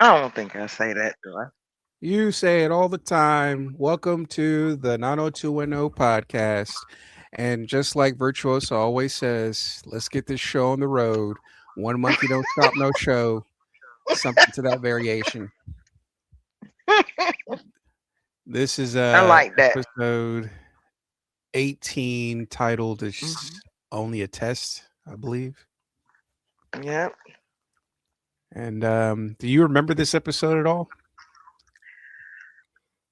I don't think I say that, do I? You say it all the time. Welcome to the 90210 podcast. And just like Virtuoso always says, let's get this show on the road. One monkey don't stop no show. Something to that variation. This is I like that. episode 18 titled Hmm. is Only a Test, I believe. Yep. And do you remember this episode at all?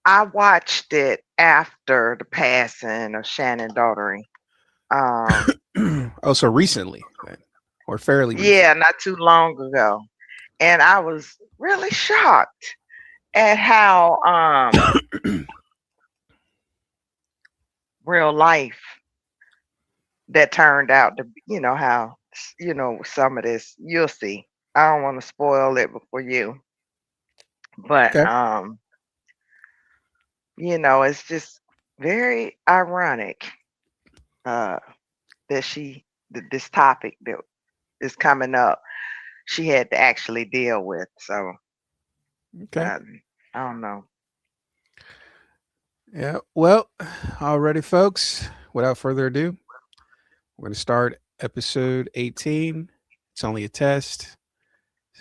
I watched it after the passing of Shannon Daughtery. Um, Oh, so recently then, or fairly recent. yeah, not too long ago. And I was really shocked at how real life that turned out to be, how some of this you'll see. I don't want to spoil it before you. But Okay. it's just very ironic uh that this topic that is coming up, she had to actually deal with. So Okay. uh, I don't know. Yeah. Well, already, folks, without further ado, we're going to start episode 18. It's only a test.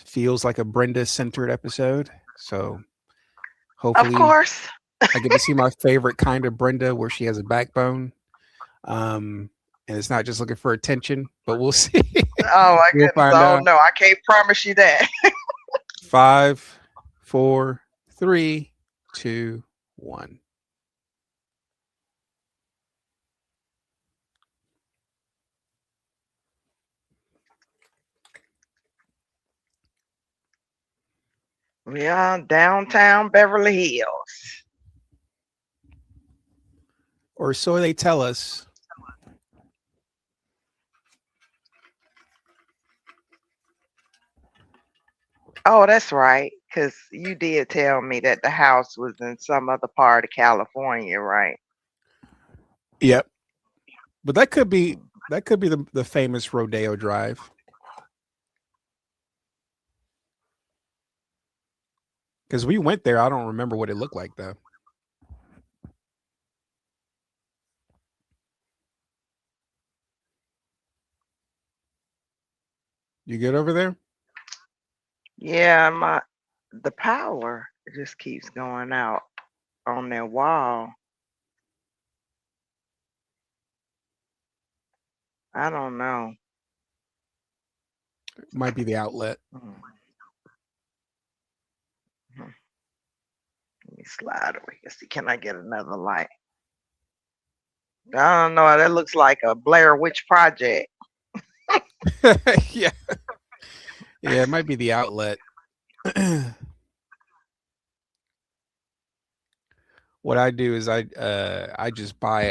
Feels like a Brenda centered episode. So Of hopefully, course. I get to see my favorite kind of Brenda where she has a backbone. And it's not just looking for attention, but we'll see. Oh my We'll goodness. find Oh out. no, I can't promise you that. Five, four, three, two, one. We are downtown Beverly Hills. Or so they tell us. Oh, that's right. Because you did tell me that the house was in some other part of California, right? Yep. But that could be the famous Rodeo Drive because we went there. I don't remember what it looked like though. You get over there? Yeah, the power just keeps going out on that wall. I don't know. Might be the outlet. Hmm, hmm. Let me slide over here. See, can I get another light? I don't know. That looks like a Blair Witch Project. Yeah, yeah, it might be the outlet. What I do is I just buy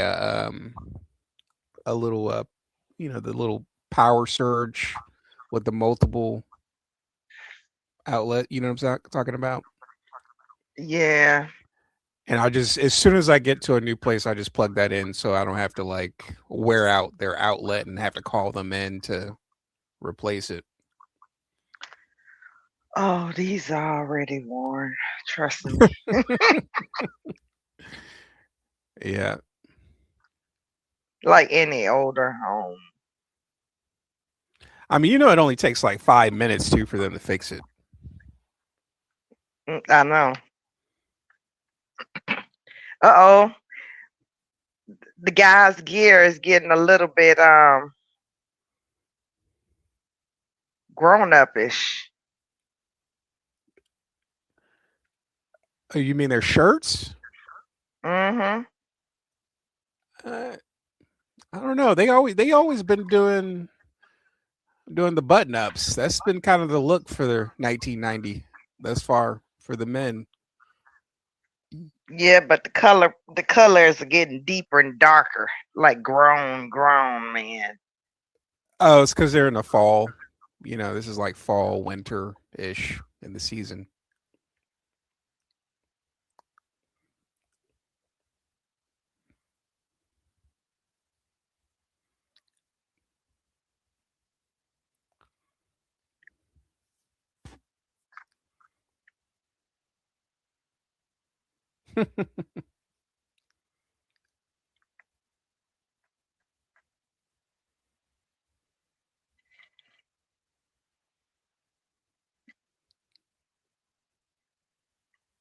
a little the little power surge with the multiple outlet. You know what talking about? Yeah. And I just as soon as I get to a new place, I just plug that in so I don't have to like wear out their outlet and have to call them in to replace it. Oh, these are already worn. Trust me. Yeah. Like any older home. I mean, it only takes like 5 minutes too for them to fix it. I know. Uh oh. The guy's gear is getting a little bit grown upish. Oh, you mean their shirts? Mm-hmm. Uh, I don't know. They always been doing the button ups. That's been kind of the look for their 1990 thus far for the men. Yeah, but the colors are getting deeper and darker, like grown man. Oh, it's because they're in the fall. This is like fall, winter ish in the season.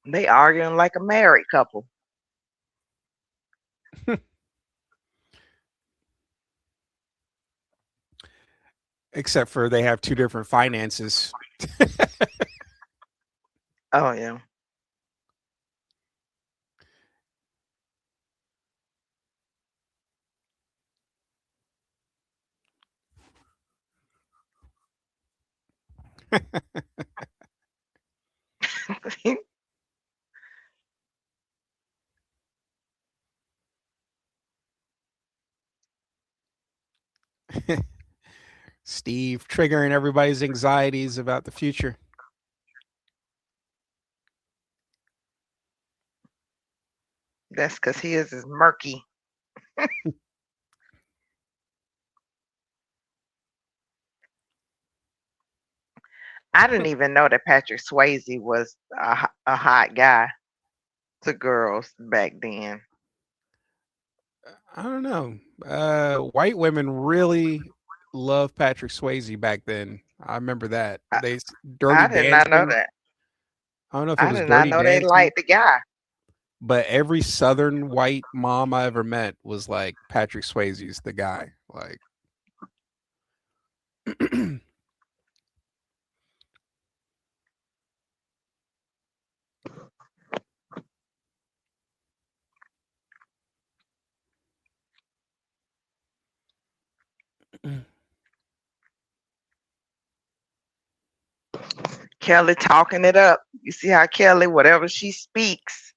They arguing like a married couple. Except for they have two different finances. Oh yeah. Steve triggering everybody's anxieties about the future. That's because his is murky. I didn't even know that Patrick Swayze was a hot guy to girls back then. I don't know. White women really loved Patrick Swayze back then. I remember that. I, Dirty I did not know Dancing. that. I don't know if it I was did not Dirty know they Dancing, liked the guy. but every Southern white mom I ever met was like Patrick Swayze's the guy. Like, Kelly talking it up. You see how Kelly, whatever she speaks,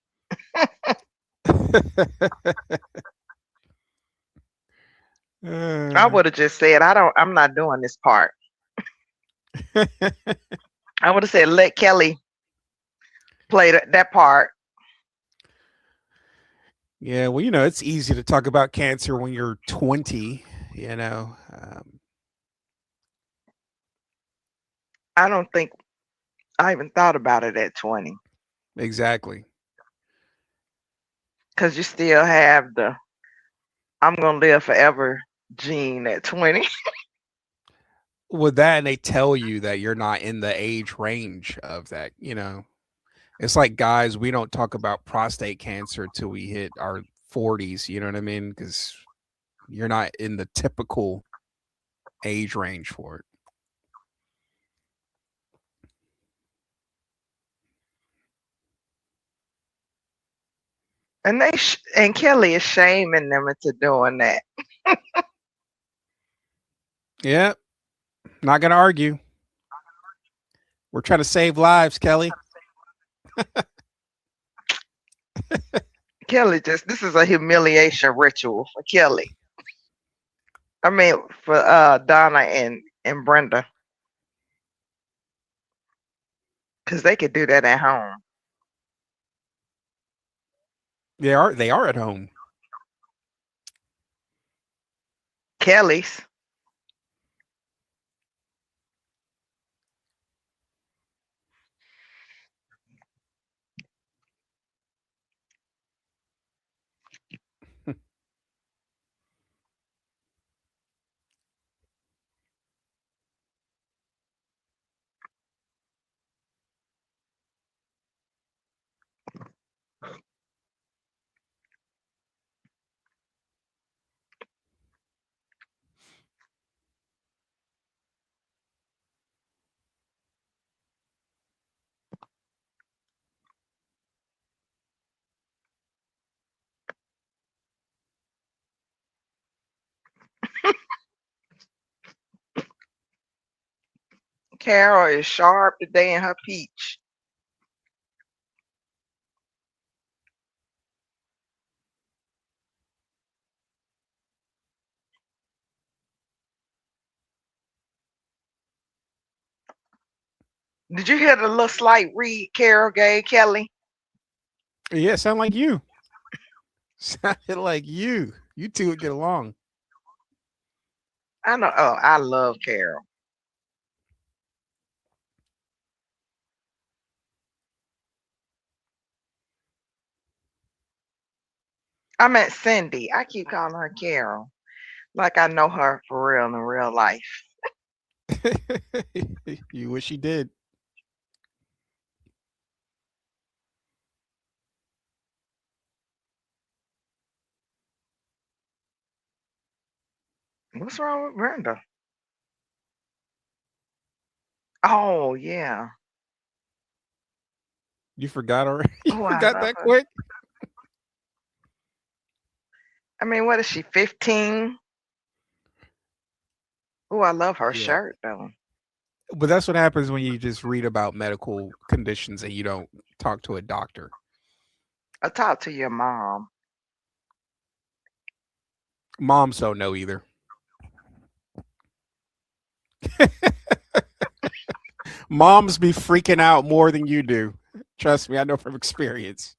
I uh, would have just said, I'm not doing this part. I would have said, let Kelly play that part. yeah, well, it's easy to talk about cancer when you're 20. You know, I don't think I even thought about it at 20 exactly. because you still have the I'm going to live forever gene at 20. With that, and they tell you that you're not in the age range of that. It's like guys, we don't talk about prostate cancer till we hit our 40s. You know what I mean? Because you're not in the typical age range for it. And and Kelly is shaming them into doing that. Yeah, not gonna argue. We're trying to save lives, Kelly. Kelly this is a humiliation ritual for Kelly. I mean, for Donna and Brenda, because they could do that at home. They are at home. Kelly's. Carol is sharp today in her peach. Did you hear the little slight read Carol gave Kelly? Yeah, sound like you. Sounded like you. You two would get along. I know. Oh, I love Carol. I met Cindy. I keep calling her Carol, like I know her for real in real life. You wish you did. What's wrong with Brenda? Oh yeah. You forgot already. You Oh, I forgot love that her. quick. I mean, what is she? 15? Oh, I love her Yeah. shirt though. But that's what happens when you just read about medical conditions and you don't talk to a doctor. I talked to your mom. Moms don't know either. Moms be freaking out more than you do. Trust me, I know from experience.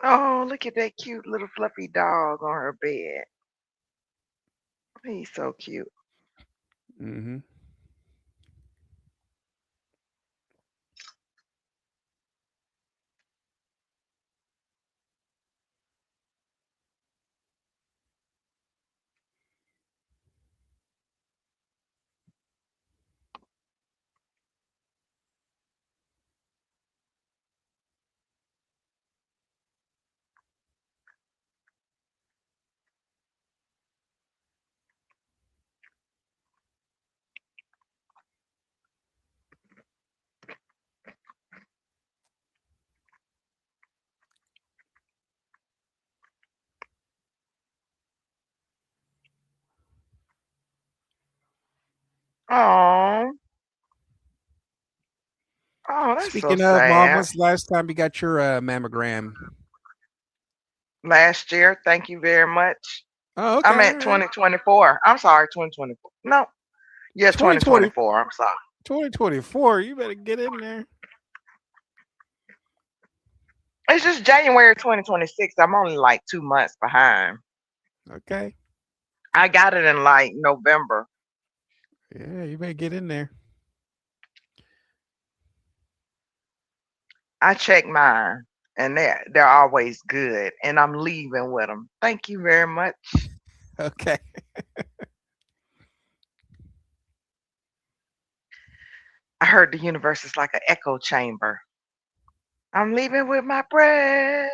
Oh, look at that cute little fluffy dog on her bed. He's so cute. Hmm. Oh, oh, that's so Speaking of mom, sad. when's the last time you got your mammogram? Last year, thank you very much. Oh, I'm okay, all at right. 2024. I'm sorry, 2024. No, yeah, 2020, 2024. I'm sorry. 2024. You better get in there. It's just January 2026. I'm only like 2 months behind. Okay. I got it in like November. Yeah, you better get in there. I check mine, and they're always good. And I'm leaving with them. Thank you very much. Okay. I heard the universe is like an echo chamber. I'm leaving with my breath.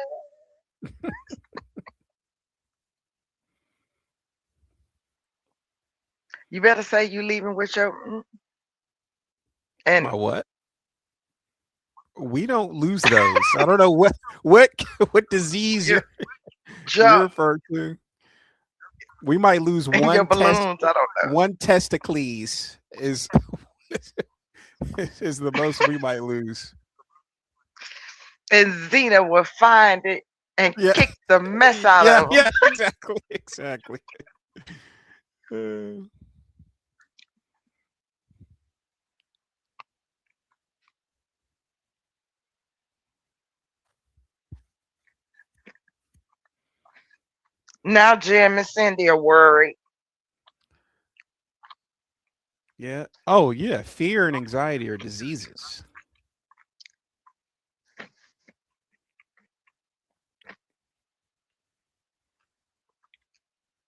You better say you leaving with your My and what? We don't lose those. I don't know what what disease your you're jump referring to. We might lose and your balloons. I don't know. one testicles is the most we might lose. And Zena will find it and Yeah. kick the mess out Yeah, of them. yeah, exactly, exactly. Uh, Now Jim and Cindy are worried. yeah. Oh, yeah. Fear and anxiety are diseases.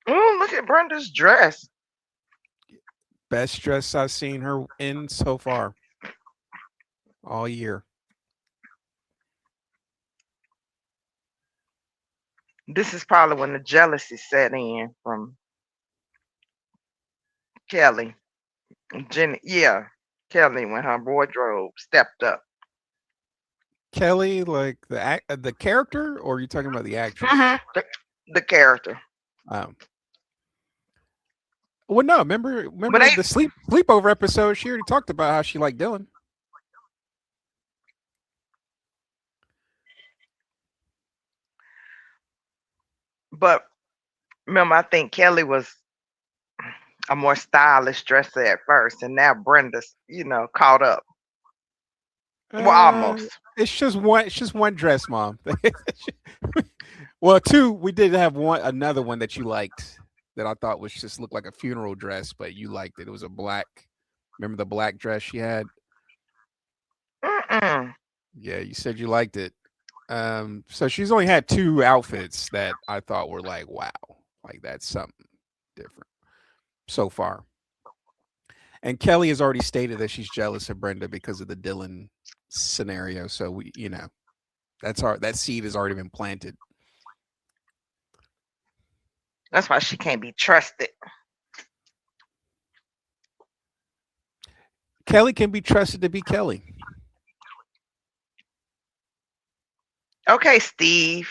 Ooh, look at Brenda's dress. Best dress I've seen her in so far all year. This is probably when the jealousy set in from Kelly. Jenny, yeah, Kelly when her wardrobe stepped up. Kelly, like the character, or are you talking about the actress? The character. Um, well, no. But Remember the sleepover episode. She already talked about how she liked Dylan. but remember, I think Kelly was a more stylish dresser at first, and now Brenda's, caught up. Well, Uh, almost. it's just one. It's just one dress, mom. Well, two. We did have another one that you liked that I thought was just looked like a funeral dress, but you liked it. It was a black. Remember the black dress she had? Mm-mm. Yeah, you said you liked it. So she's only had two outfits that I thought were like, wow, like that's something different so far. And Kelly has already stated that she's jealous of Brenda because of the Dylan scenario. So that seed has already been planted. That's why she can't be trusted. Kelly can be trusted to be Kelly. Okay, Steve.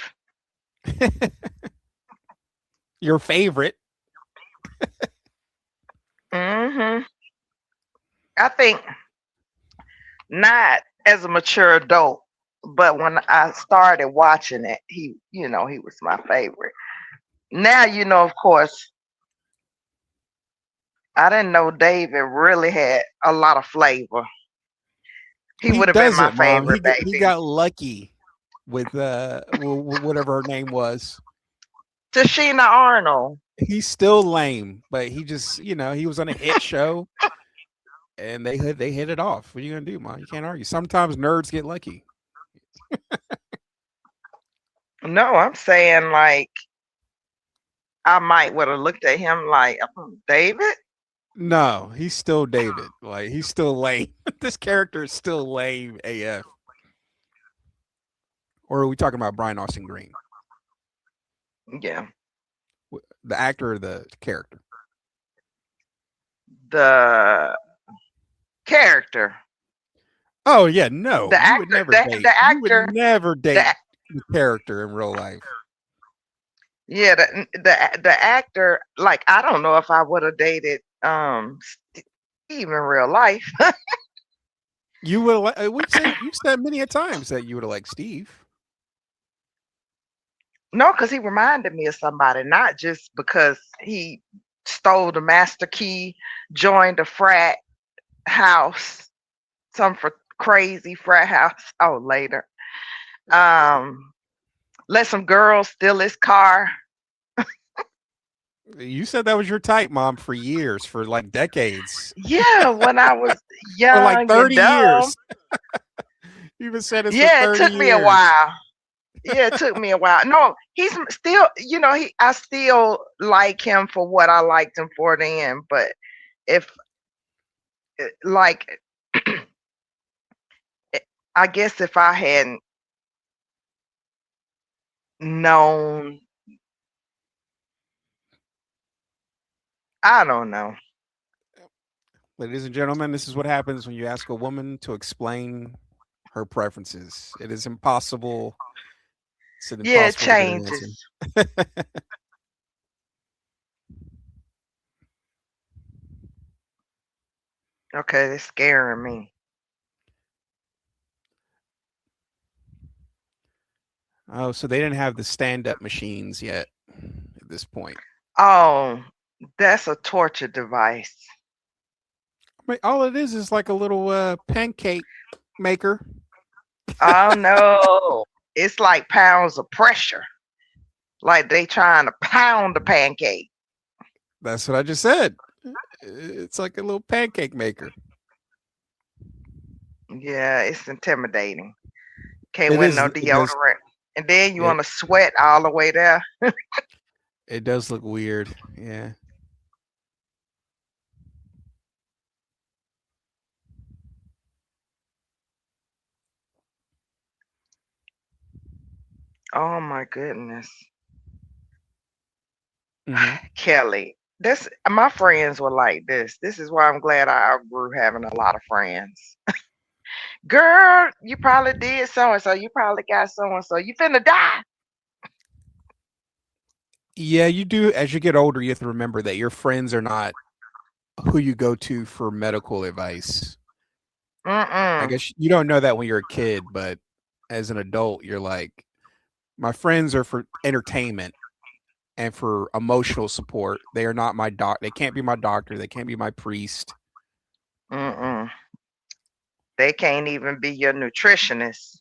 Your favorite. Hmm. I think not as a mature adult, but when I started watching it, he was my favorite. Now, of course, I didn't know David really had a lot of flavor. He He would have been my doesn't, Mom. favorite He baby. got lucky with whatever her name was. Tashina Arnold. He's still lame, but he just he was on a hit show and they hit it off. What are you gonna do, Mom? You can't argue. Sometimes nerds get lucky. No, I'm saying like I might would have looked at him like David. No, he's still David. Like he's still lame. This character is still lame AF. Or are we talking about Brian Austin Green, Yeah, the actor or the character? the character, Oh yeah, no, the you would actor, never the date. the You would actor, never the date the character in real life. yeah, the actor. Like I don't know if I would have dated Steve in real life. You would. You said many a times that you would have liked Steve. No, because he reminded me of somebody, not just because he stole the master key, joined a frat house, some for crazy frat house. Oh, later. Um, let some girls steal his car. You said that was your type, Mom, for years, for like decades, Yeah, when I was for like young and 30 dumb. years. You even said this for Yeah, it 30 took me a years. while. Yeah, it took me a while. No, he's still, I still like him for what I liked him for then. But if, like, I guess if I hadn't known, I don't know. Ladies and gentlemen, this is what happens when you ask a woman to explain her preferences. It is impossible. It's Yeah, it impossible to get an answer. changes. Okay, it's scaring me. Oh, so they didn't have the stand-up machines yet at this point. Oh, that's a torture device. I mean, all it is like a little pancake maker. Oh no, it's like pounds of pressure. Like they trying to pound the pancake. That's what I just said. It's like a little pancake maker. Yeah, it's intimidating. Can't It wear is. no It does. deodorant. And then you It want to sweat all the way there. it does look weird. Yeah. Oh my goodness. Hmm. Kelly. This my friends were like this. This is why I'm glad I outgrew having a lot of friends. Girl, you probably did so and so. You probably got so and so. You finna die. Yeah, you do. As you get older, you have to remember that your friends are not who you go to for medical advice. I Mm-mm. guess you don't know that when you're a kid, but as an adult, you're like, my friends are for entertainment and for emotional support. They are not my doc. They can't be my doctor. They can't be my priest. Mm-mm. They can't even be your nutritionist.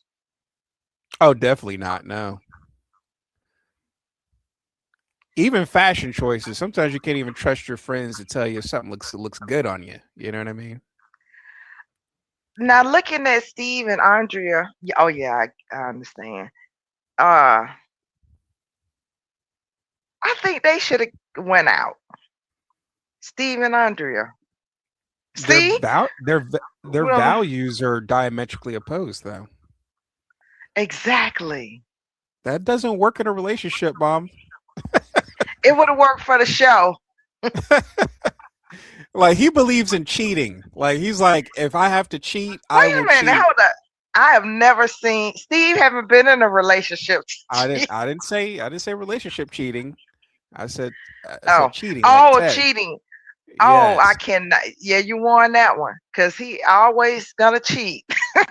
Oh, definitely not. No. Even fashion choices. Sometimes you can't even trust your friends to tell you if something looks good on you. You know what I mean? now looking at Steve and Andrea. Oh yeah, I understand. Uh, I think they should have went out. Steve and Andrea. See, Their well, values are diametrically opposed, though. exactly. That doesn't work in a relationship, mom. It would have worked for the show. Like he believes in cheating. Like he's like, if I have to cheat, I Wait will a minute, cheat. hold up. I have never seen Steve. Haven't been in a relationship. I didn't say relationship cheating. I Oh, said cheating, like oh, Ted. cheating. Oh, I Yes, cannot. Yeah, you won that one because he always gonna cheat.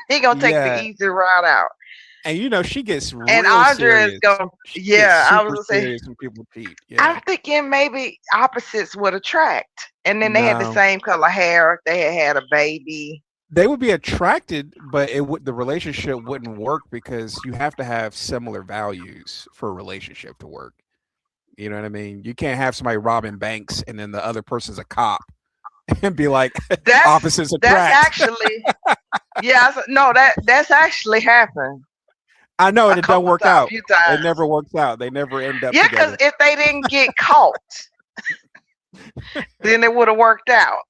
He gonna take the yeah. easy route out. And she gets And real Andrea is serious. gonna. She gets Yeah, I was super gonna say. serious when people cheat. I'm Yeah. thinking maybe opposites would attract. And then they had the No, same color hair. They had a baby. they would be attracted, but the relationship wouldn't work because you have to have similar values for a relationship to work. You know what I mean? You can't have somebody robbing banks and then the other person's a cop and be like opposites That's attract. actually yeah. No, that's actually happened I know, a and it don't couple work times, a out. few It times. never works out. They never end up Yeah, because together. if they didn't get caught, then it would have worked out.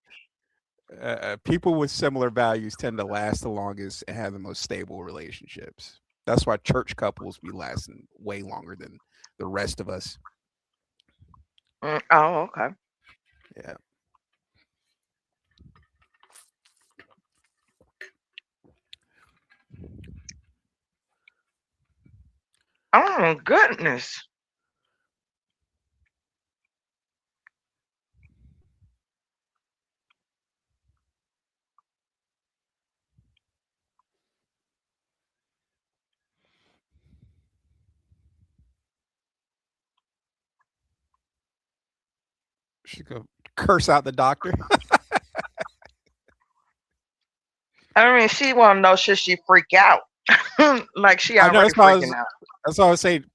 People with similar values tend to last the longest and have the most stable relationships. That's why church couples be lasting way longer than the rest of us. Oh, okay. Yeah. Oh goodness. She go curse out the doctor. I mean, she want to know should she freak out? Like she I know already freaking out. that's why I was saying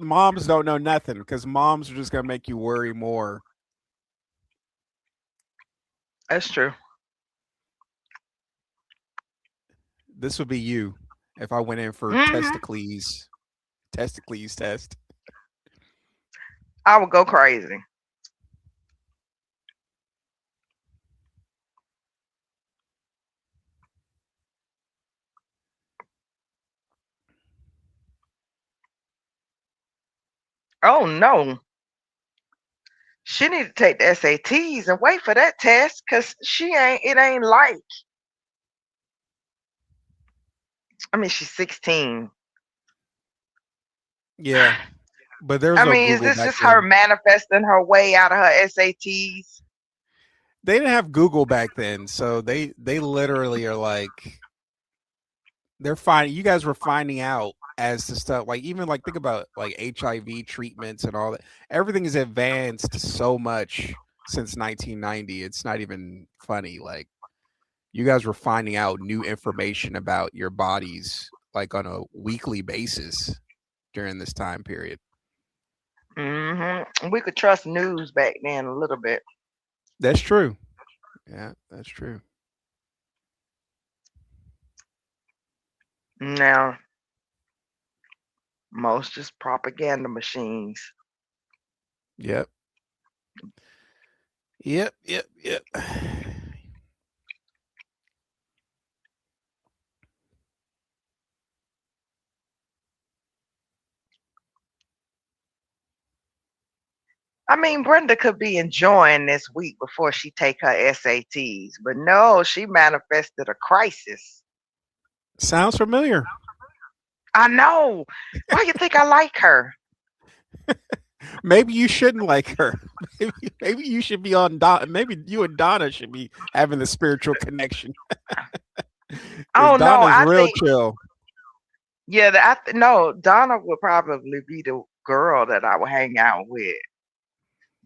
moms don't know nothing because moms are just gonna make you worry more. That's true. This would be you if I went in for Hmm. testicles test. I would go crazy. Oh no. She need to take the SATs and wait for that test because she ain't. It ain't like. I mean, she's 16. Yeah, but there was I no mean, is Google this back just her then. manifesting her way out of her SATs? They didn't have Google back then, so they literally are like they're finding you guys were finding out as to stuff like even like think about like HIV treatments and all that. Everything is advanced so much since 1990. It's not even funny. Like you guys were finding out new information about your bodies like on a weekly basis during this time period. We could trust news back then a little bit. That's true. Yeah, that's true. Now, most just propaganda machines. Yep. Yep. Yep. Yep. I mean, Brenda could be enjoying this week before she take her SATs, but no, she manifested a crisis. Sounds familiar. I know. Why you think I like her? Maybe you shouldn't like her. Maybe you should be on Donna. Maybe you and Donna should be having the spiritual connection because Oh no, Donna's I real think chill. yeah. No, Donna would probably be the girl that I would hang out with.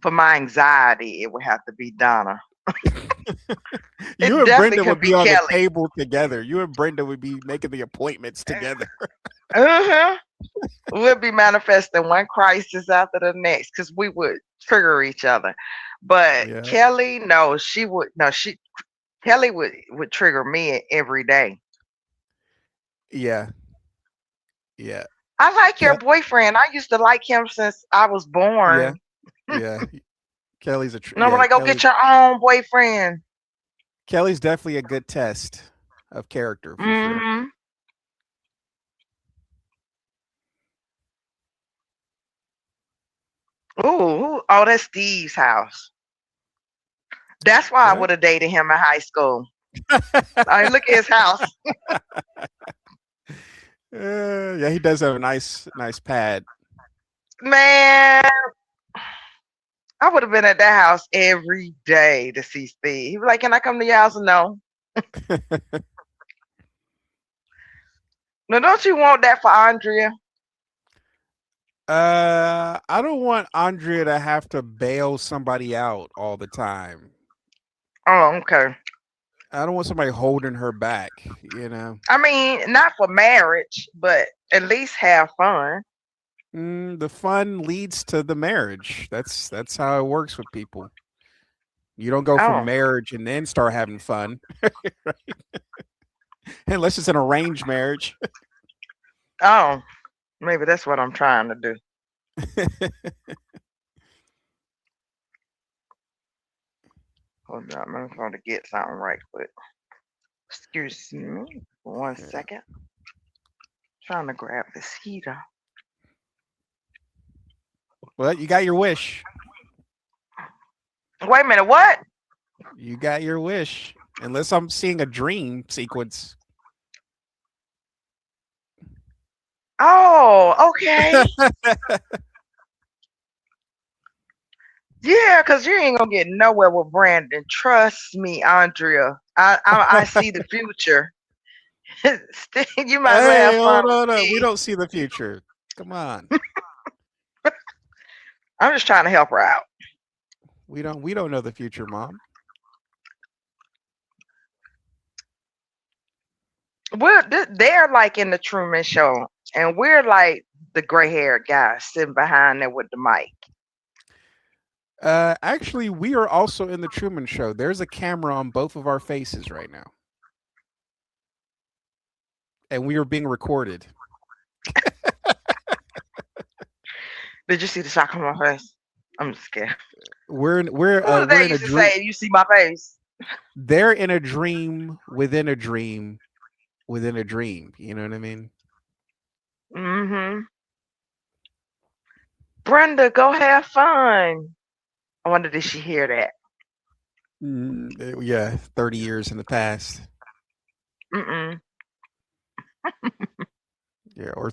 For my anxiety, it would have to be Donna. You It and definitely Brenda could would be be on the Kelly. table together. You and Brenda would be making the appointments together. Uh-huh. We'll be manifesting one crisis after the next because we would trigger each other. But Yeah. Kelly, no, she would no, she Kelly would trigger me every day. Yeah, yeah, I like your Ke- boyfriend. I used to like him since I was yeah, born. yeah. And I'm like, go get your own boyfriend. Kelly's definitely a good test of character for sure. Hmm. Ooh, oh, that's Steve's house. That's why I Yeah. would have dated him in high school. I mean, look at his house. Yeah, he does have a nice pad. Man, I would have been at that house every day to see Steve. He was like, can I come to your house? No. No, don't you want that for Andrea? I don't want Andrea to have to bail somebody out all the time. Oh, okay. I don't want somebody holding her back. I mean, not for marriage, but at least have fun. The fun leads to the marriage. That's how it works with people. You don't go from Oh, marriage and then start having fun, unless it's an arranged marriage. oh, maybe that's what I'm trying to do. Hold on, I'm going to get something right quick. Excuse me for one Yeah. second. Trying to grab this heater. Well, you got your wish. Wait a minute, what? You got your wish. Unless I'm seeing a dream sequence. Oh, okay. Yeah, because you ain't gonna get nowhere with Brandon. Trust me, Andrea. I see the future. You might as well Hey, have fun hold with on. We Steve. don't see the future. Come on. I'm just trying to help her out. We don't know the future, Mom. They're like in the Truman Show, and we're like the gray haired guy sitting behind there with the mic. Actually, we are also in the Truman Show. There's a camera on both of our faces right now, and we are being recorded. Did you see the shock on my face? I'm just scared. We're in, we're Who was we're that in a used to dream. say, "You see my face"? They're in a dream within a dream within a dream. You know what I mean? Mm-hmm. Brenda, go have fun. I wonder did she hear that? Yeah, 30 years in the past. Mm-mm. Yeah, or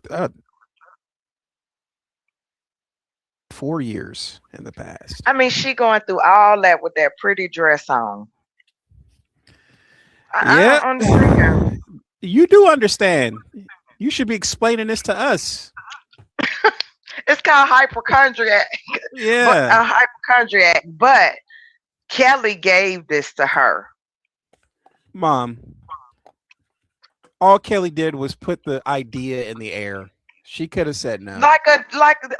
4 years in the past. I mean, she going through all that with that pretty dress on. I Yeah, don't understand. you do understand. You should be explaining this to us. It's called hypochondriac, but Yeah, a hypochondriac. But Kelly gave this to her. Mom. All Kelly did was put the idea in the air. She could have said no.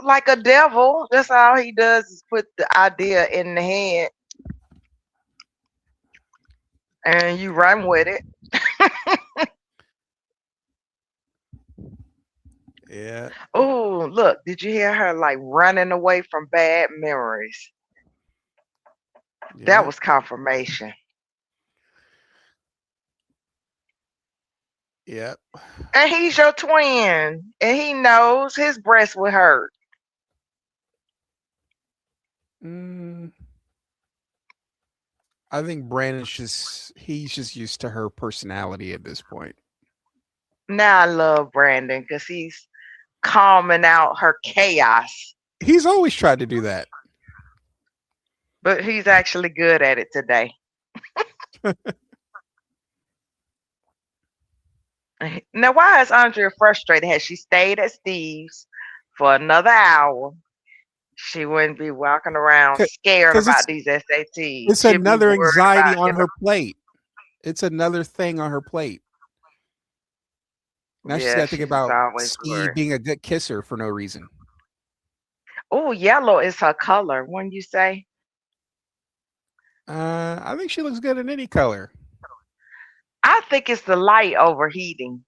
Like a devil. That's all he does is put the idea in the head and you run with it. Yeah, Oh, look, did you hear her like running away from bad memories? That yeah. was confirmation. Yeah. And he's your twin. And he knows his breast will hurt. Mm, I think Brandon's he's just used to her personality at this point. Now I love Brandon because he's calming out her chaos. He's always tried to do that. But he's actually good at it today. Now, why is Andrea frustrated? Has she stayed at Steve's for another hour? She wouldn't be walking around scared Because about these SATs. it's She'd be another worried anxiety about on her plate. It's another thing on her plate. Now she's got Yeah, to think she's just about always Steve worried. being a good kisser for no reason. Oh, yellow is her color. Wouldn't you say? I think she looks good in any color. think it's the light overheating.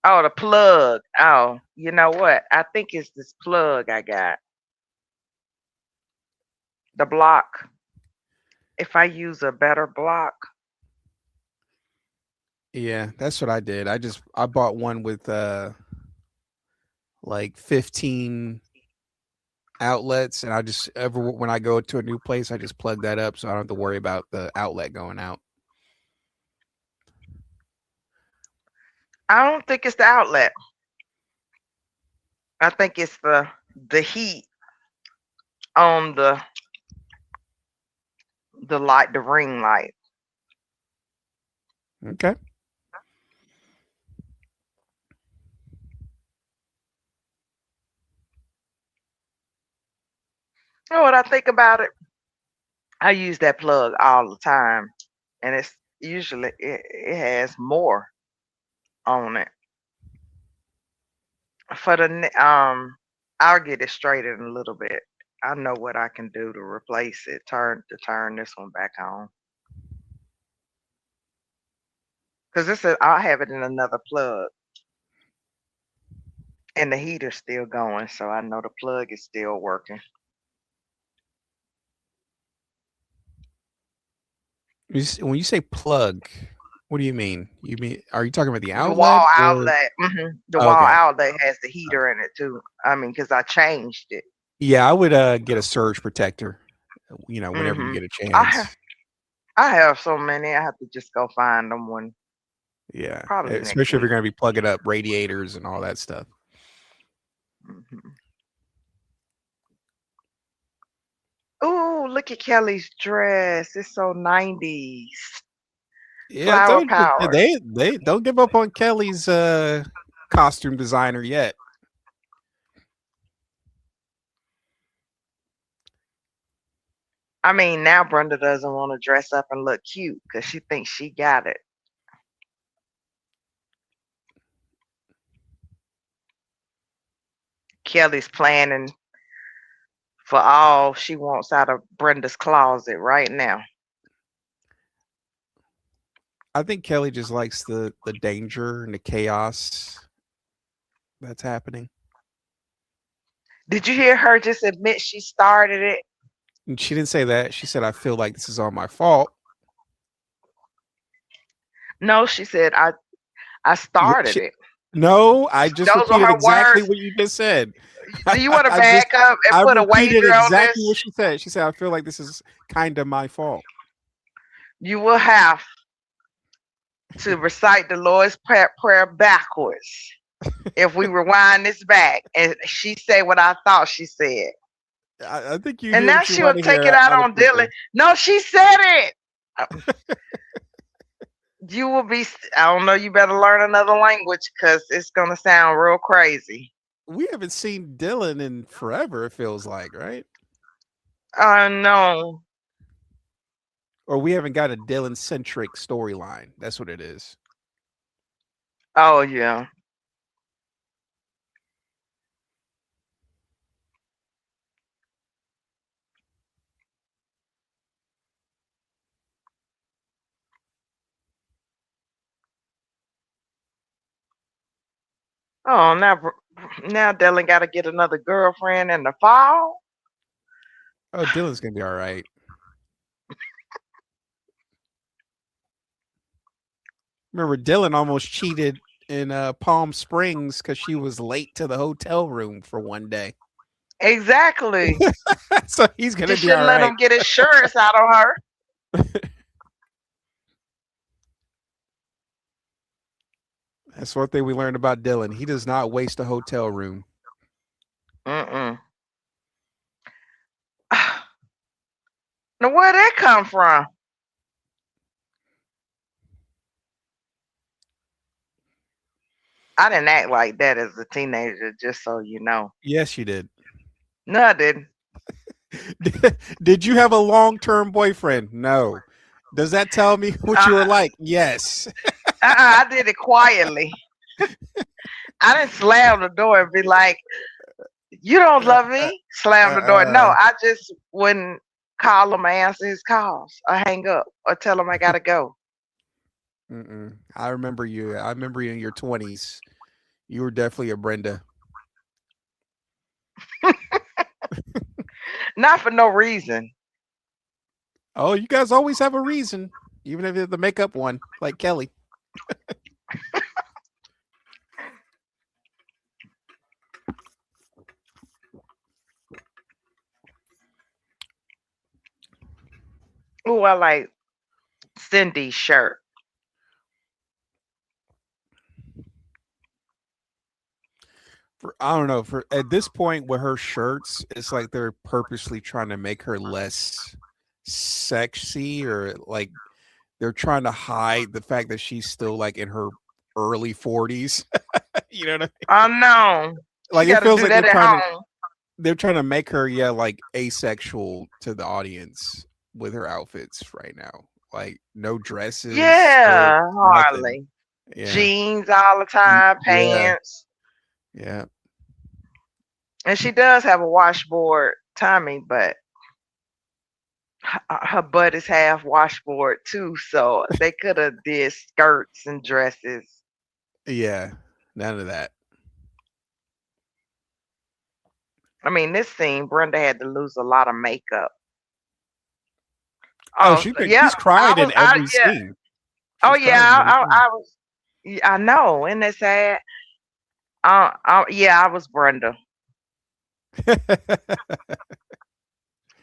Oh, the plug. Oh, you know what? I think it's this plug I got. The block. If I use a better block. Yeah, that's what I did. I bought one with like 15 outlets, and I just ever when I go to a new place, I just plug that up so I don't have to worry about the outlet going out. I don't think it's the outlet. I think it's the heat on the light, the ring light. Okay. You know what I think about it? I use that plug all the time, and it's usually it has more on it. For the I'll get it straight in a little bit. I know what I can do to replace it. Turn this one back on because I have it in another plug, and the heater's still going, so I know the plug is still working. When you say plug, what do you mean? You mean are you talking about the The outlet wall or outlet, the wall okay? outlet has the heater in it too. I mean, because I changed it. Yeah, I would get a surge protector. Whenever you hmm get a I have chance. I have so many. I have to just go find them one Yeah, probably next especially if you're week. going to be plugging up radiators and all that stuff. hmm Ooh, look at Kelly's dress. It's so 90s. Yeah, I Flower told you power. they don't give up on Kelly's costume designer yet. I mean, now Brenda doesn't want to dress up and look cute because she thinks she got it. Kelly's planning for all she wants out of Brenda's closet right now. I think Kelly just likes the danger and the chaos that's happening. Did you hear her just admit she started it? And she didn't say that. She said, "I feel like this is all my fault." No, she said I You, started she, it. no, I just Those are repeated her exactly words. what you just said. Do you want to I just back up and I put a repeated wager on exactly this? what she said. She said, "I feel like this is kind of my fault." You will have to recite the Lord's prayer backwards. If we rewind this back, and she said what I thought she said, I think you and hear now what you she'll want to take hear it out out of on Dylan. people. No, she said it. Uh, You will be. I don't know. You better learn another language because it's gonna sound real crazy. We haven't seen Dylan in forever. It feels like, right? No. Or we haven't got a Dylan centric storyline. That's what it is. Oh yeah. Oh, now Dylan got to get another girlfriend in the fall. Oh, Dylan's gonna be all right. Remember, Dylan almost cheated in Palm Springs because she was late to the hotel room for one day. Exactly. So he's gonna Just be all shouldn't let right. him get insurance out of her. That's one thing we learned about Dylan. He does not waste a hotel room. Mm-mm. Now where that come from? I didn't act like that as a teenager, just so you know. Yes, you did. No, I didn't. Did you have a long term boyfriend? No. Does that tell me what you were Uh, like? Yes. I did it quietly. I didn't slam the door and be like, "You don't Uh, love uh, me." Slam the door. No, uh, I just wouldn't call him and answer his calls, or hang up, or tell him I gotta go. Mm-mm. I remember you. I remember you in your 20s. You were definitely a Brenda. Not for no reason. Oh, you guys always have a reason, even if it's the makeup one, like Kelly. Ooh, I like Cindy's shirt. For I don't know. For at this point with her shirts, it's like they're purposely trying to make her less sexy, or like they're trying to hide the fact that she's still like in her early 40s. You know what I mean? Oh no. She Like it gotta feels do like that at home. they're trying to make her, yeah, like asexual to the audience with her outfits right now. Like no dresses, skirt, Yeah, nothing. hardly. Yeah. Jeans all the time, Yeah. pants. Yeah. And she does have a washboard tummy, but her butt is half washboard too, so they could have did skirts and dresses. Yeah. None of that. I mean, this scene, Brenda had to lose a lot of makeup. Oh, Oh, yeah, she's cried in every yeah. scene. Oh, She's cried in yeah, every scene. I was, yeah, I know, isn't it sad? Yeah, I was Brenda.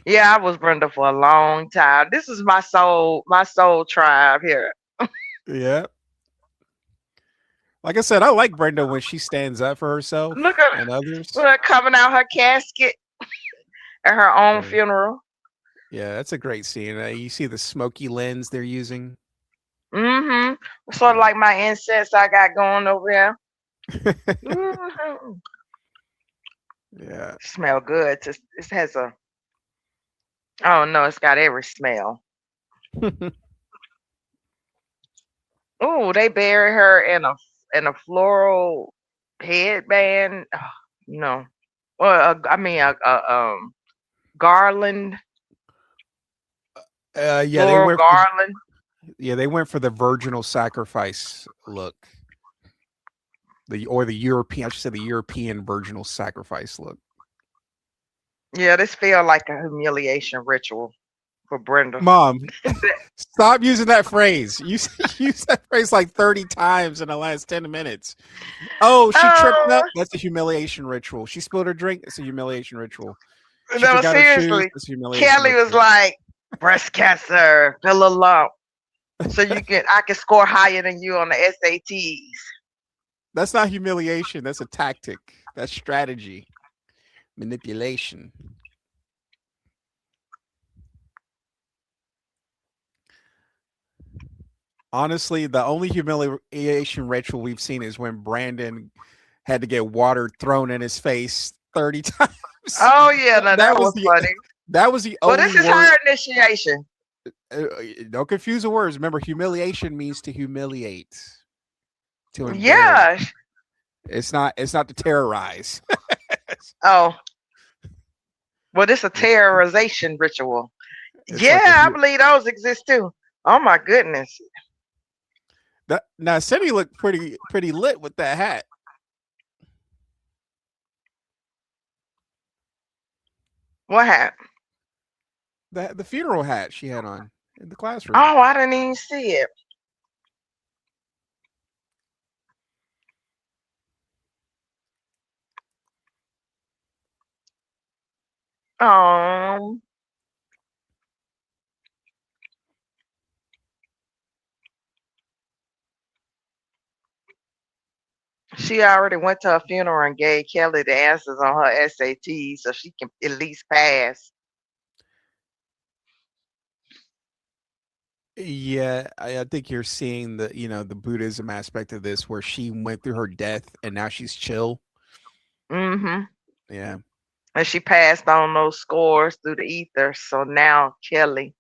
Yeah, I was Brenda for a long time. This is my soul tribe here. Yeah. Like I said, I like Brenda when she stands up for herself Look at and look others. at her coming out her casket at her own Yeah, funeral. yeah, that's a great scene. You see the smoky lens they're using. Mm-hmm. Sort of like my incense I got going over here. Hmm. Yeah. Smell good. It has a, I don't know, it's got every smell. Oh, they bury her in a floral headband. No, well, I mean a garland, Yeah, floral garland. they went for the virginal sacrifice look. The European, I should say the European virginal sacrifice look. Yeah, this feel like a humiliation ritual for Brenda. Mom, stop using that phrase. You use that phrase like 30 times in the last 10 minutes. Oh, she tripped Oh up. That's a humiliation ritual. She spilled her drink. It's a humiliation ritual. She no, forgot her shoes. seriously. It's a humiliation Kelly was ritual. like, breast cancer, fill a lump. So I can score higher than you on the SATs. That's not humiliation. That's a tactic. That's strategy, manipulation. Honestly, the only humiliation ritual we've seen is when Brandon had to get water thrown in his face 30 times. Oh yeah, no, That that was was the funny. that was the Well, this only is word. her initiation. Don't confuse the words. Remember, humiliation means to humiliate, to embarrass. Yeah. It's not to terrorize. Oh, well, this is a terrorization ritual. It's like Yeah, I believe those exist too. Oh my goodness. now Cindy looked pretty lit with that hat. What happened? The funeral hat she had on in the classroom. Oh, I didn't even see it. Um, she already went to her funeral and gave Kelly the answers on her SAT so she can at least pass. Yeah, I think you're seeing the Buddhism aspect of this, where she went through her death and now she's chill. Mm-hmm. Yeah. And she passed on those scores through the ether. So now Kelly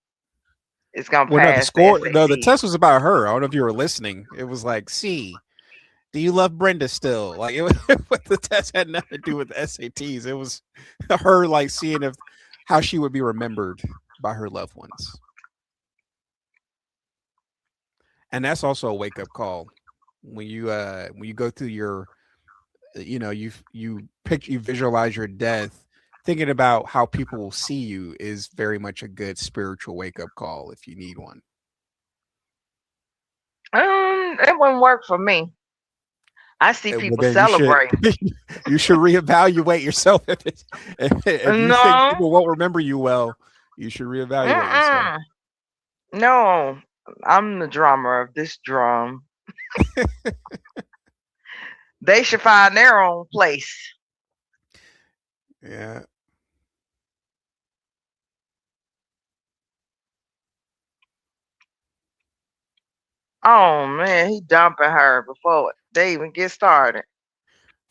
is gonna Well, no, the pass the score, no, the SAT. test was about her. I don't know if you were listening. It was like, C, do you love Brenda still? Like, it was, but the test had nothing to do with the SATs. It was her like seeing if how she would be remembered by her loved ones. And that's also a wake up call when you go through your you visualize your death. Thinking about how people will see you is very much a good spiritual wake up call if you need one. It wouldn't work for me. I see Well, people then you should celebrating. you should reevaluate yourself. If you think No, people won't remember you well, you should reevaluate yourself. mm-mm. No, I'm the drummer of this drum. They should find their own place. Yeah. Oh man, he dumping her before they even get started.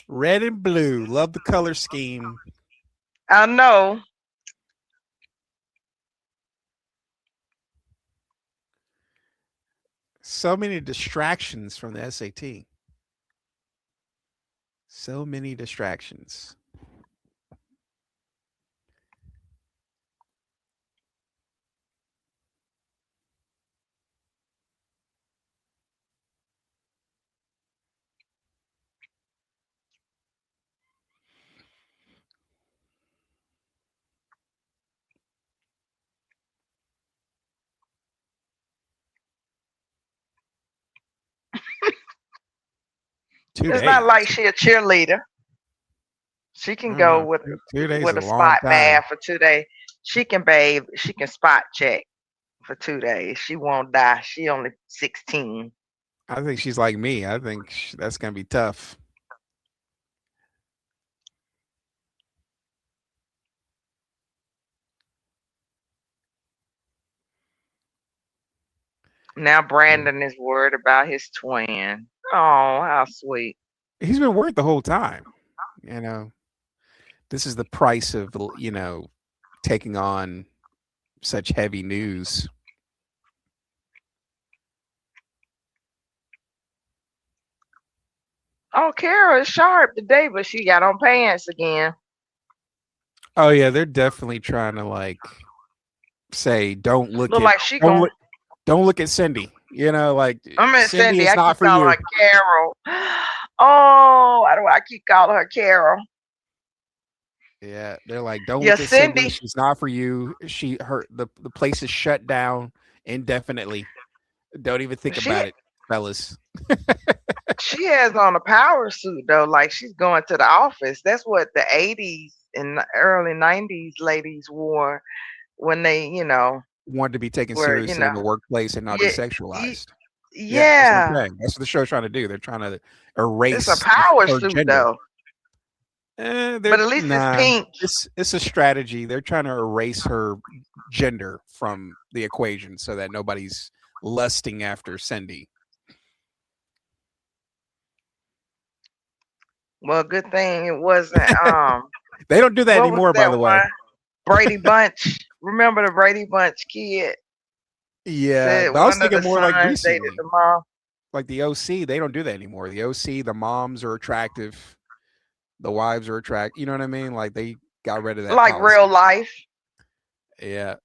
Red and blue. Love the color scheme. I know. So many distractions from the SAT. So many distractions. 2 It's not like days. she a cheerleader. She I can don't go know. 2 days is with a a long spot time. bath for 2 days. She can bathe. She can spot check for 2 days. She won't die. She only 16. I think she's like me. I think that's gonna be tough. Now Yeah. Brandon is worried about his twin. Oh, how sweet. He's been worried the whole time. You know, this is the price of taking on such heavy news. Oh, Kara is sharp today, but she got on pants again. Oh yeah, they're definitely trying to like say Look like she don't gon' look don't look at Cindy. Like I'm at Cindy Cindy. is I not keep for calling you. her Carol. Oh, why do I keep calling her Carol? Yeah, they're like, don't Yeah, look at Cindy. Cindy. She's not for you. The place is shut down indefinitely. Don't even think She about it, fellas. she has on a power suit though, like she's going to the office. That's what the '80s and the early '90s ladies wore when they, Want to be taken were, seriously in the workplace and not be yeah, sexualized. Yeah, that's what I'm yeah. saying. That's what the show's trying to do. They're trying to It's a erase power her suit gender. though, but They're at least it's nah. pink. It's a strategy. They're trying to erase her gender from the equation so that nobody's lusting after Cindy. Well, good thing it wasn't. They don't do that What was anymore, by that the way. one? Brady Bunch. Remember the Brady Bunch kid Yeah, said but I was one of thinking the more like sons dated recently, the mom, like the OC. They don't do that anymore. The OC, the moms are attractive, the wives are attractive. You know what I mean? Like they got rid of that like real policy. life. Yeah,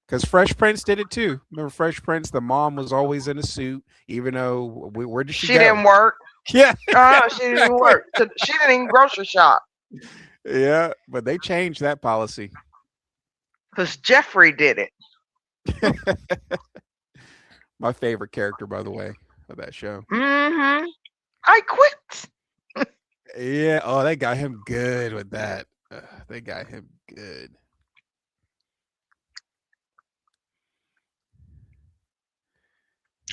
because Fresh Prince did it too. Remember Fresh Prince? The mom was always in a suit, even though where did she She go? didn't work. Yeah, She didn't even exactly. work. She didn't even grocery shop Yeah, but they changed that policy. because Jeffrey did it. My favorite character, by the way, of that show. Mm-hmm. I quit. Yeah. Oh, they got him good with that. They got him good.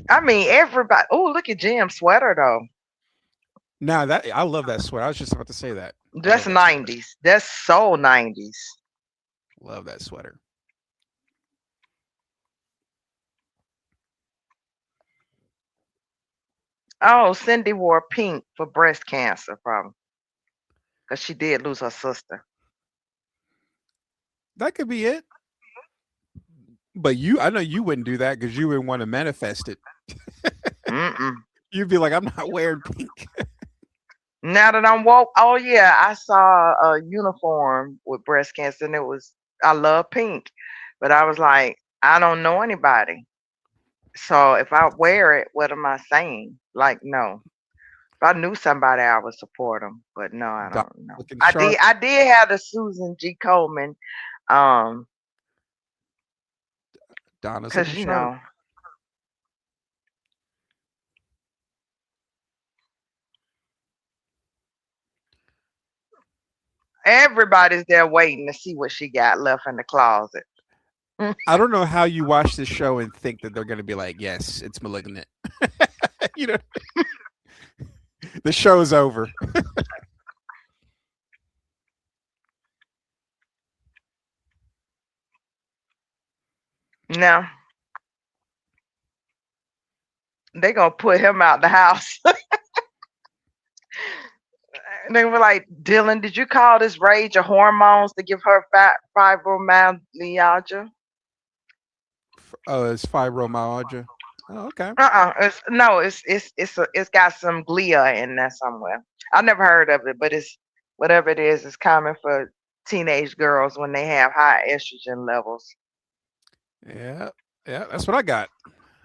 I mean, everybody. Oh, look at Jim's sweater though. Now that I love that sweater. I was just about to say that. I That's love that sweater. '90s. That's so '90s. Love that sweater. Oh, Cindy wore pink for breast cancer, probably because she did lose her sister. That could be it. But I know you wouldn't do that because you wouldn't want to manifest it. Mm-mm. You'd be like, I'm not wearing pink. Now that I'm woke, oh yeah, I saw a uniform with breast cancer, and it was I love pink, but I was like, I don't know anybody. So if I wear it, what am I saying? Like, no. If I knew somebody, I would support them. But no, I Doc don't know. looking I did. sharp. I did have the Susan G. Coleman, um, Donna's looking cause sharp. everybody's there waiting to see what she got left in the closet. I don't know how you watch this show and think that they're going to be like, yes, it's malignant. You know, the show is over. No, they gonna put him out the house. And they were like, Dylan, did you call this rage of hormones to give her fibromyalgia? Oh, it's fibromyalgia. Oh, okay. It's no, it's got some glia in there somewhere. I never heard of it, but it's whatever it is. It's common for teenage girls when they have high estrogen levels. Yeah. Yeah. That's what I got.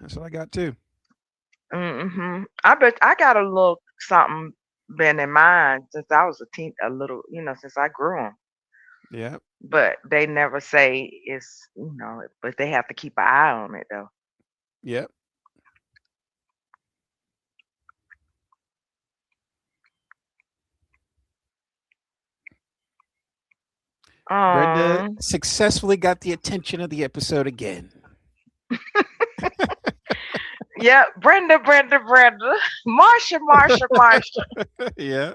That's what I got too. I bet I got a little something been in mind since I was a little, since I grew 'em. Yeah. But they never say but they have to keep an eye on it though. Yeah. Brenda Um, successfully got the attention of the episode again. yeah, Brenda, Marsha. Yeah.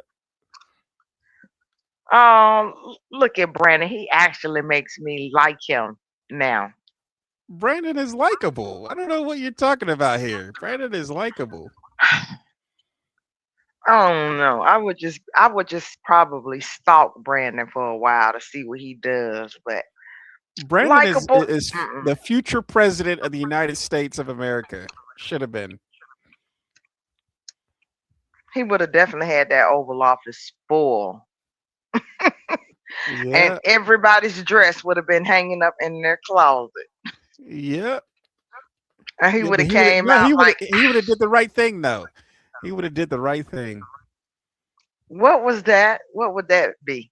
Look at Brandon. He actually makes me like him now. Brandon is likable. I don't know what you're talking about here. Brandon is likable. I don't know. I would just probably stalk Brandon for a while to see what he does, but Brandon likable. is Mm-mm. the future president of the United States of America. Should have been. He would have definitely had that Oval Office full, and Yeah. everybody's dress would have been hanging up in their closet, Yeah. and he Yeah, would but have came out like, he would have did the right thing though. He would have did the right thing. "What was that? What would that be?"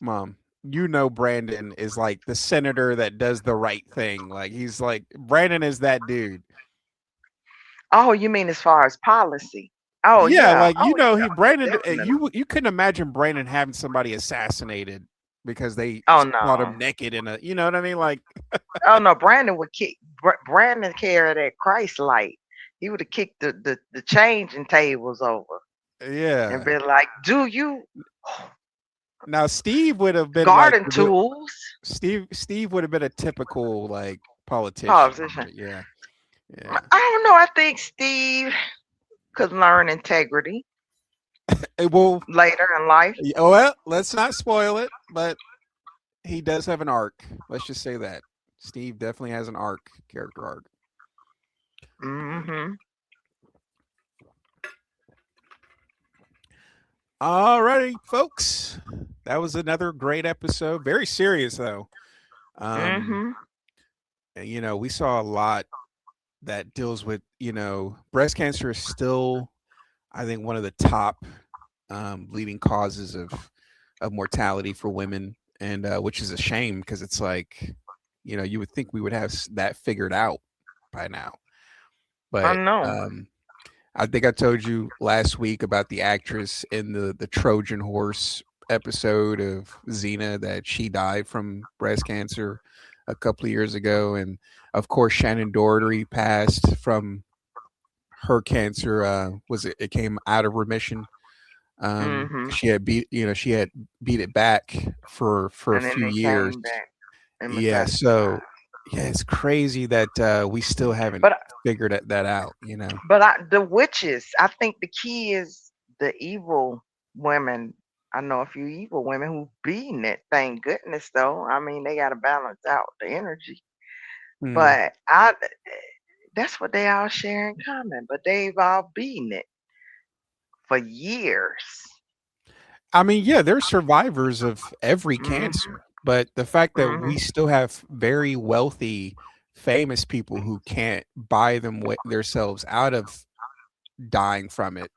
Mom, you know Brandon is like the senator that does the right thing. Like he's like Brandon is that dude. Oh, you mean as far as policy? Oh Yeah, yeah. like Oh you know he yeah. Brandon Definitely. you couldn't imagine Brandon having somebody assassinated because they Oh caught him no. naked in a you know what I mean like Oh no. Brandon would kick. Brandon carried that Christ light. He would have kicked the changing tables over and yeah. been like, "Do you Now Steve would have been like garden tools, Steve would have been a typical like politician. politician?" But yeah. I Yeah. don't know. I think Steve could learn integrity Well, later in life. well, let's not spoil it, but he does have an arc. Let's just say that. Steve definitely has an arc, character arc. Hmm. Alrighty, folks. That was another great episode. Very serious though. Um, Hmm. you know, we saw a lot that deals with, you know, breast cancer is still, I think, one of the top leading causes of mortality for women, and which is a shame because it's like, you know, you would think we would have that figured out by now, I but know. I think I told you last week about the actress in the Trojan Horse episode of Xena that she died from breast cancer a couple of years ago, and of course Shannon Doherty passed from her cancer. Was it? It came out of remission. Hmm. She had beat she had beat it back for a And then few they years. came back and Yeah, so metastasized. yeah, it's crazy that we still haven't But figured that out. You know. the witches, I think the key is the evil women. I know a few evil women who beating it. Thank goodness, though. I mean, they got to balance out the energy. Hmm. But that's what they all share in common. But they've all beaten it for years. I mean, yeah, they're survivors of every Hmm. cancer, but the fact that we Hmm. still have very wealthy famous people who can't buy themselves out of dying from it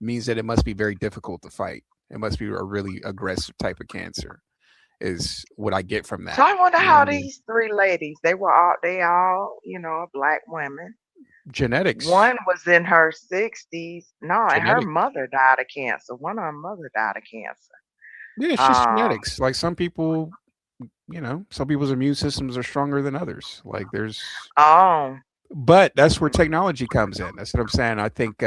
means that it must be very difficult to fight. It must be a really aggressive type of cancer, is what I get from So that. I wonder You know how what I mean? these three ladies, they all, black women. Genetics, One was in her 60s. No, and her genetics. mother died of cancer. One of her mother died of cancer. Yeah, it's just Um, genetics. Like some people, some people's immune systems are stronger than others. Like there's oh, But that's where technology comes in. That's what I'm saying. I think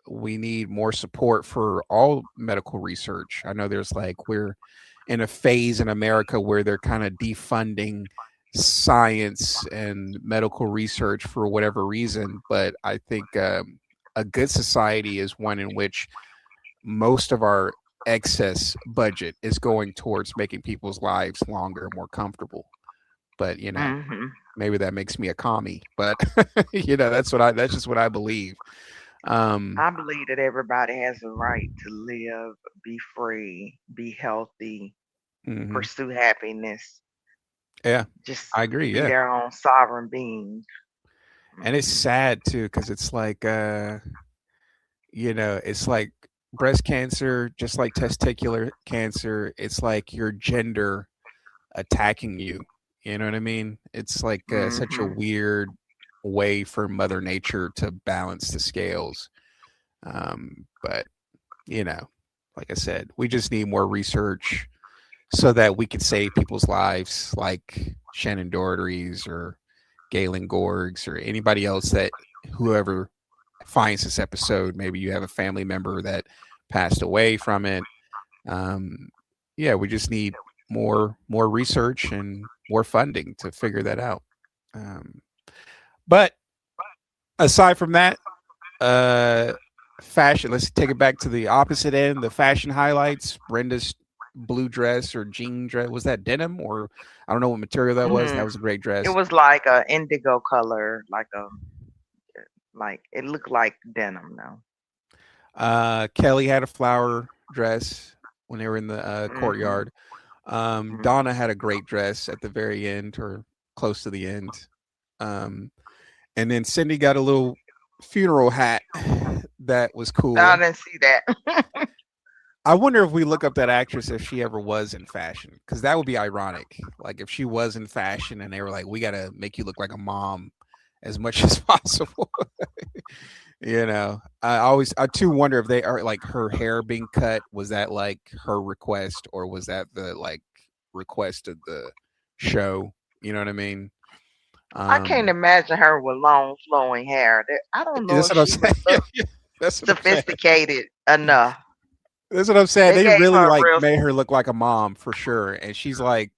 we need more support for all medical research. I know there's like we're in a phase in America where they're kind of defunding science and medical research for whatever reason. But I think a good society is one in which most of our excess budget is going towards making people's lives longer and more comfortable. But hmm. maybe that makes me a commie, but that's just what I believe. Um, I believe that everybody has a right to live, be free, be healthy, mhm. pursue happiness, Yeah, just I agree. be Yeah, their own sovereign being. and it's Hmm. sad too because it's like it's like breast cancer, just like testicular cancer. It's like your gender attacking you. You know what I mean? It's like such a Hmm. weird way for Mother Nature to balance the scales. But you know, like I said, we just need more research so that we could save people's lives, like Shannon Doherty's or Galen Gorg's or anybody else that whoever finds this episode. Maybe you have a family member that passed away from it. Um, yeah, we just need more research and more funding to figure that out. Um, but aside from that, uh, fashion. Let's take it back to the opposite end. The fashion highlights. Brenda's blue dress or jean dress. Was that denim or I don't know what material that was. Hmm. That was a great It dress. was like a indigo color, like it looked like denim now. Kelly had a flower dress when they were in the Hmm. courtyard. Hmm. Donna had a great dress at the very end or close to the end. Um, and then Cindy got a little funeral hat that was I cool. didn't see that. I wonder if we look up that actress if she ever was in fashion, because that would be ironic. Like if she was in fashion and they were like, "We got to make you look like a mom as much as possible." I too wonder if they are like her hair being cut. Was that like her request, or was that the like request of the show? You know what I mean? I can't Um, imagine her with long flowing hair. I don't know that's if what I'm she would saying. Yeah, look yeah, that's what I'm saying. sophisticated enough. That's what I'm saying. They They gave really her a like real. made her look like a mom for sure. And she's like,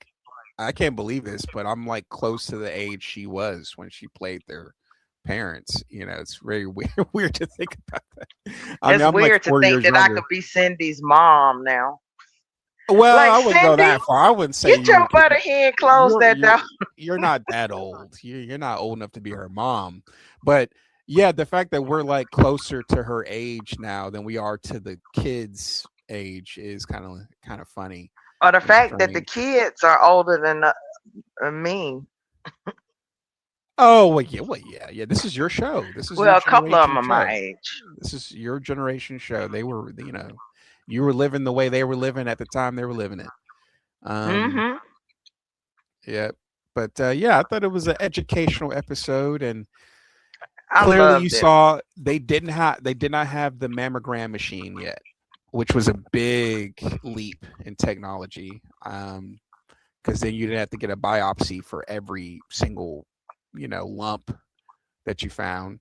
I can't believe this, but I'm like close to the age she was when she played their parents. It's very weird, weird to think about that. I mean, It's I'm like weird to 4 years think that I younger. could be Cindy's mom now. Well, Like I wouldn't go Cindy, that far. I wouldn't say get your butter head, close you're that you're door. you're not that old. You're not old enough to be her mom. But yeah, the fact that we're like closer to her age now than we are to the kids' age is kind of funny Or the and fact that the strange. kids are older than me. Oh well, yeah. This is your show. This is your Well, a couple of them generation are my show. age. This is your generation show. They were, you were living the way they were living at the time they were living it. Um, Hmm. yeah, but yeah, I thought it was an educational episode, and I clearly you loved it. saw they did not have the mammogram machine yet, which was a big leap in technology. Because then you didn't have to get a biopsy for every single lump that you found.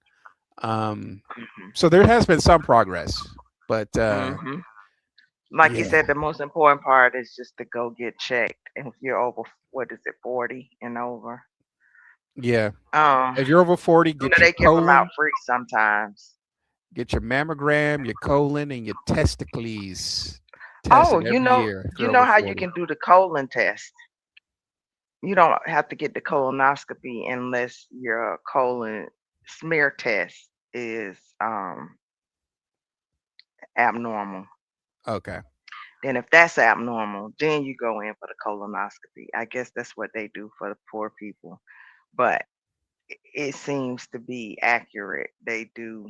Um, Hmm. so there has been some progress, but Hmm. Like you yeah, said, the most important part is just to go get checked. And if you're over, what is it, 40 and over? yeah. Um, If you're over 40, get your they give them out colon, free sometimes. get your mammogram, your colon, and your testicles Oh, tested every year if you you're know over how you 40. can do the colon test. You don't have to get the colonoscopy unless your colon smear test is abnormal. Okay. Then if that's abnormal, then you go in for the colonoscopy. I guess that's what they do for the poor people but it seems to be accurate. They do,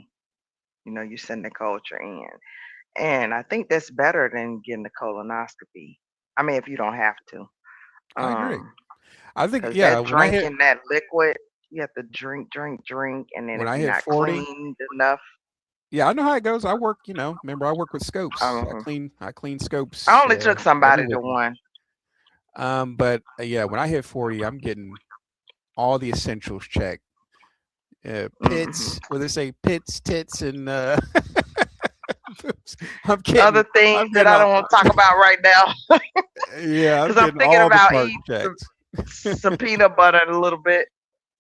you send the culture in. And I think that's better than getting a colonoscopy. I mean, if you don't have to. I agree. Um, I think, because yeah, that drinking that liquid, you have to drink, drink, drink, and then when if I you're hit not 40, cleaned enough, yeah, I know how it goes. I work, remember I work with scopes. I um, clean I clean I scopes only took every somebody to weekend. one. But yeah, when I hit 40, I'm getting all the essentials checked. Hmm. Pits, what they say, pits, tits, and boobs. I'm getting, Other things I'm that getting I all, don't want to talk about right now, yeah, I'm because I'm getting thinking all the about parts eating checked. some peanut butter in a little bit.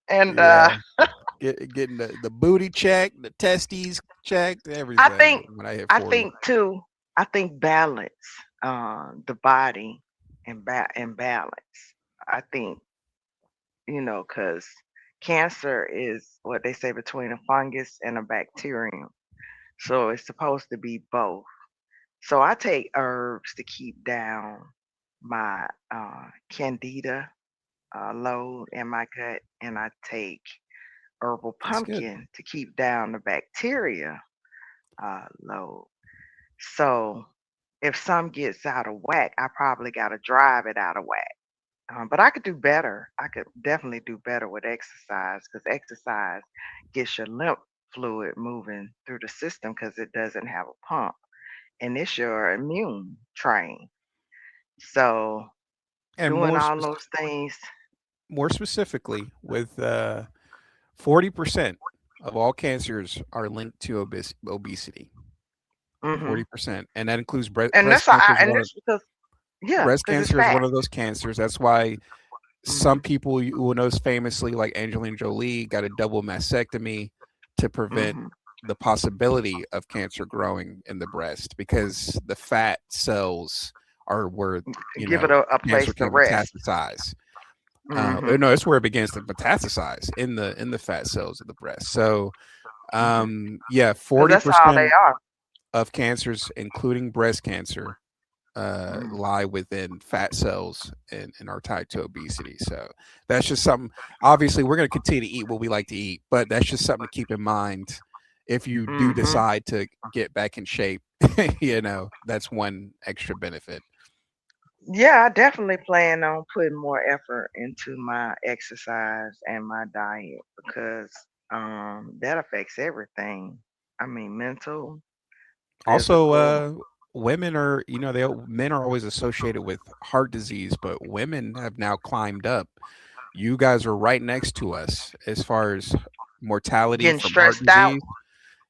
And Yeah, getting the booty checked, the testes checked, I everything think, when I hit I 40. think too, I think balance, the body and balance. I think, because cancer is what they say between a fungus and a bacterium. So it's supposed to be both. So I take herbs to keep down my candida load in my gut, and I take herbal That's good. pumpkin to keep down the bacteria load. So if some gets out of whack, I probably got to drive it out of whack. But I could do better. I could definitely do better with exercise because exercise gets your lymph fluid moving through the system because it doesn't have a pump, and it's your immune train. So And doing all those things. more specifically, with 40% of all cancers are linked to obesity. Hmm. 40%, and that includes And breast that's all, cancer. Is and one of that's because, yeah, breast because it's cancer is fat. one of those cancers. That's why Hmm. some people you will notice famously, like Angelina Jolie, got a double mastectomy to prevent Hmm. the possibility of cancer growing in the breast because the fat cells are where Give it a cancer place to can rest. metastasize. Hmm. No, it's where it begins to metastasize in the fat cells of the breast. So Hmm. yeah, Because forty that's how they percent are. of cancers, including breast cancer, Mm. lie within fat cells and are tied to obesity. So that's just something. Obviously, we're going to continue to eat what we like to eat, but that's just something to keep in mind if you do Hmm. decide to get back in shape. That's one extra benefit. Yeah, I definitely plan on putting more effort into my exercise and my diet because that affects everything. I mean, mental, Also, physical. women are, men are always associated with heart disease, but women have now climbed up. You guys are right next to us as far as mortality Getting from heart stressed out. disease.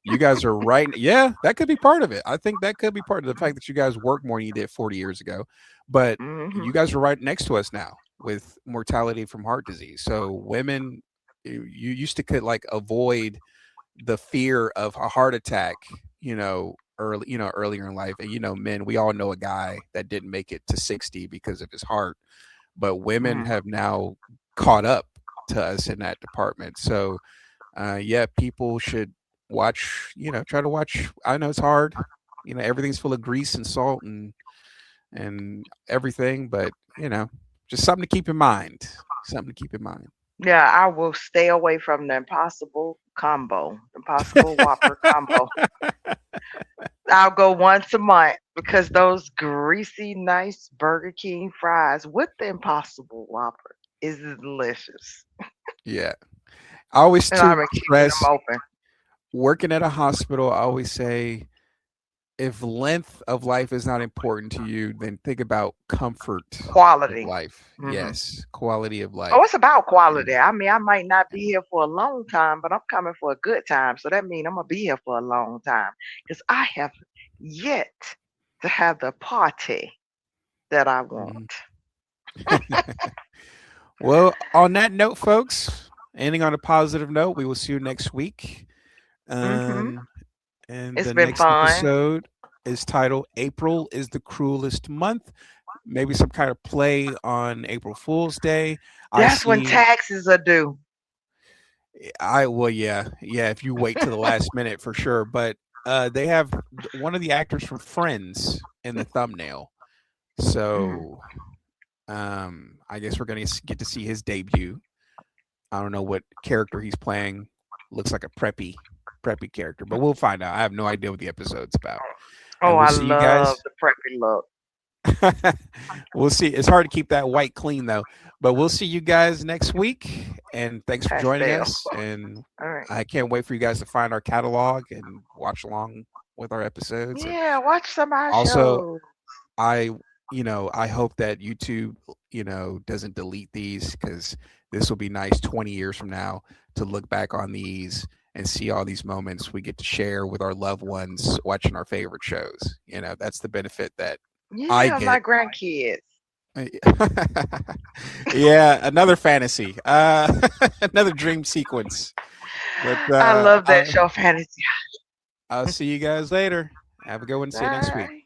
You guys are right. Yeah, that could be part of it. I think that could be part of the fact that you guys work more than you did 40 years ago. But Hmm. you guys are right next to us now with mortality from heart disease. So women, you used to could like avoid the fear of a heart attack, earlier in life. And men, we all know a guy that didn't make it to 60 because of his heart, but women Hmm. have now caught up to us in that department. So yeah, people should watch, try to watch. I know it's hard. Everything's full of grease and salt and everything, but just something to keep in mind. Something to keep in mind. Yeah, I will stay away from the Impossible Whopper combo. I'll go once a month because those greasy, nice Burger King fries with the Impossible Whopper is delicious. Yeah. I always And I've too been keeping stress them open. working at a hospital. I always say if length of life is not important to you, then think about comfort of Quality. life. Hmm. Yes, quality of Oh, life. it's about And, quality. I mean, I might not be here for a long time, but I'm coming for a good time. So that means I'm gonna be here for a long time because I have yet to have the party that I want. mhm. Well, on that note, folks, ending on a positive note, we will see you next week. Hmm. Um, and It's the been next fun. episode is titled April is the Cruelest Month. Maybe some kind of play on April Fool's Day. I That's when see. taxes are due. Well, yeah, yeah. If you wait to the last minute, for sure. But they have one of the actors from Friends in the thumbnail, Mm. so I guess we're gonna get to see his debut. I don't know what character he's playing. Looks like a preppy character, but we'll find out. I have no idea what the episode's about. Oh, And we'll I see you love guys. the preppy look. We'll see. It's hard to keep that white clean though, but we'll see you guys next week. And thanks for joining Pastel. us. And All right. I can't wait for you guys to find our catalog and watch along with our episodes. And Yeah, watch some of our also, shows. I I hope that YouTube doesn't delete these, because this will be nice 20 years from now to look back on these and see all these moments we get to share with our loved ones watching our favorite shows. That's the benefit that I Yeah, my get. grandkids. Yeah, another fantasy, another dream sequence. But I love that show, Fantasy. I'll see you guys later. Have a good one. See you next week. Bye.